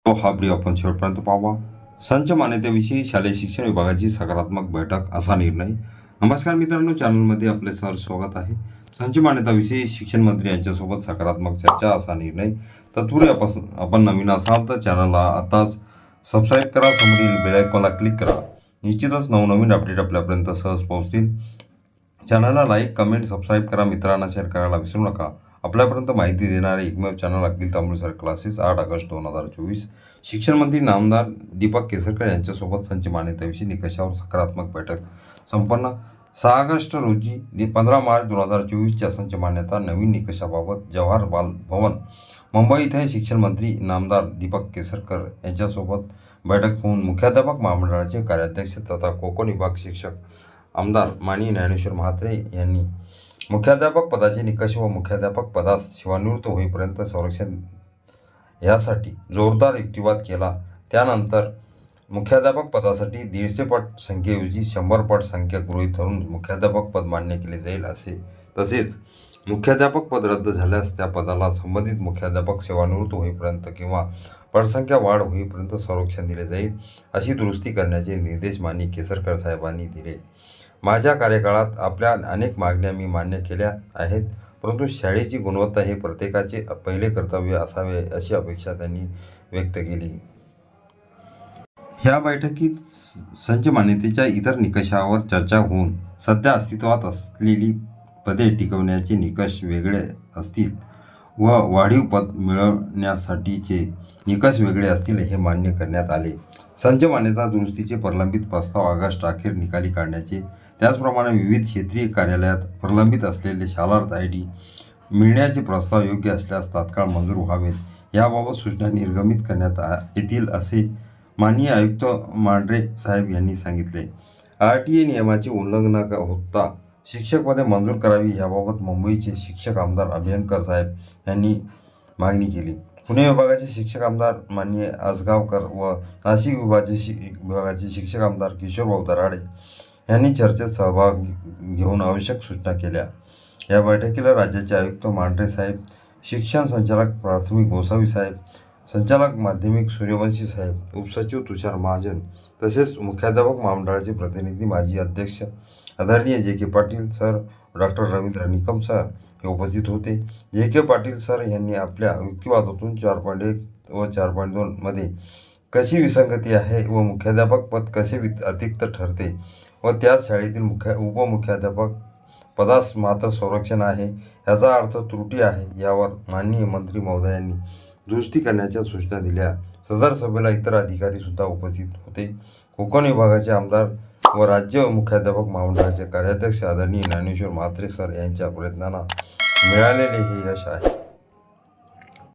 हा व्हिडिओ आपण शेवटपर्यंत पाहावा. संच मान्यतेविषयी शालेय शिक्षण विभागाची सकारात्मक बैठक असा निर्णय. नमस्कार मित्रांनो, चॅनलमध्ये आपले सर स्वागत आहे. संच मान्यताविषयी शिक्षण मंत्री यांच्यासोबत सकारात्मक चर्चा असा निर्णय. तत्पूर्वी आपण नवीन असाल तर चॅनलला आताच सबस्क्राईब करा, समोरील बेल आयकॉनला क्लिक करा. निश्चितच नवनवीन अपडेट आपल्यापर्यंत सहज पोहोचतील. चॅनलला लाईक, कमेंट, सबस्क्राईब करा. मित्रांना शेअर करायला विसरू नका. आपल्यापर्यंत माहिती देणारे एकमेव चॅनल अखिल तांबळे सर क्लासेस. 8 ऑगस्ट 2024. शिक्षण मंत्री नामदार दीपक केसरकर यांच्यासोबत संच मान्यतेविषयी निकषावर सकारात्मक बैठक संपन्न. 6 ऑगस्ट रोजी 15 मार्च 2024च्या संच मान्यता नवीन निकषाबाबत जवाहर बाल भवन मुंबई येथे शिक्षण मंत्री नामदार दीपक केसरकर यांच्यासोबत बैठक होऊन मुख्याध्यापक महामंडळाचे कार्याध्यक्ष तथा कोकण विभाग शिक्षक आमदार माननीय ज्ञानेश्वर म्हात्रे यांनी मुख्याध्यापक पदाचे निकष व मुख्याध्यापक पदास सेवानिवृत्त होईपर्यंत संरक्षण यासाठी जोरदार युक्तिवाद केला. त्यानंतर मुख्याध्यापक पदासाठी 150 पट संख्येऐवजी 100 पट संख्या गृहीत धरून मुख्याध्यापक पद मान्य केले जाईल तसेच मुख्याध्यापक पद रद्द झाल्यास त्या पदाला संबंधित मुख्याध्यापक सेवानिवृत्त होईपर्यंत किंवा पटसंख्या वाढ होईपर्यंत संरक्षण दिले जाईल अशी दुरुस्ती करण्याचे निर्देश माननीय केसरकर साहेबांनी दिले. माझ्या कार्यकाळात आपल्या अनेक मागण्या मी मान्य केल्या आहेत, परंतु शाळेची गुणवत्ता हे प्रत्येकाचे पहिले कर्तव्य असावे अशी अपेक्षा त्यांनी व्यक्त केली. ह्या बैठकीत संच मान्यतेच्या इतर निकषावर चर्चा होऊन सध्या अस्तित्वात असलेली पदे टिकवण्याचे निकष वेगळे असतील व वाढीव पद मिळवण्यासाठीचे निकष वेगळे असतील हे मान्य करण्यात आले. संच मान्यता दुरुस्तीचे प्रलंबित प्रस्ताव ऑगस्ट अखेर निकाली काढण्याचे, त्याचप्रमाणे विविध क्षेत्रीय कार्यालयात प्रलंबित असलेले शालार्थ ID मिळण्याचे प्रस्ताव योग्य असल्यास तात्काळ मंजूर व्हावेत याबाबत सूचना निर्गमित करण्यात येतील असे माननीय आयुक्त मांढरे साहेब यांनी सांगितले. RTA नियमाचे उल्लंघन होता शिक्षक पदे मंजूर करावी याबाबत मुंबईचे शिक्षक आमदार अभ्यंकर साहेब यांनी मागणी केली. पुणे विभागाचे शिक्षक आमदार माननीय आसगावकर व नाशिक विभागाचे शिक्षक आमदार किशोरभाऊ दराडे यांनी चर्चेत सहभाग घेऊन आवश्यक सूचना केल्या. या बैठकीला राज्याचे आयुक्त मांढरे साहेब, शिक्षण संचालक प्राथमिक गोसावी साहेब, संचालक माध्यमिक सूर्यवंशी साहेब, उपसचिव तुषार महाजन तसेच मुख्याध्यापक महामंडळाचे प्रतिनिधी माजी अध्यक्ष आदरणीय JK Patil sir, doctor Ravindra Nikam sir हे उपस्थित होते. JK पाटील सर यांनी आपल्या युक्तिवादातून 4.1 व 4.2 मध्ये कशी विसंगती आहे व मुख्याध्यापक पद कसे अतिरिक्त ठरते व त्याच शाळेतील उपमुख्याध्यापक पदास मात्र संरक्षण आहे याचा अर्थ त्रुटी आहे यावर माननीय मंत्री महोदयांनी दुरुस्ती करण्याच्या सूचना दिल्या. सदर सभेला इतर अधिकारी सुद्धा उपस्थित होते. कोकण विभागाचे आमदार व राज्य मुख्याध्यापक महामंडळाचे कार्याध्यक्ष आदरणीय ज्ञानेश्वर म्हात्रे सर यांच्या प्रयत्नांना मिळालेले हे यश आहे.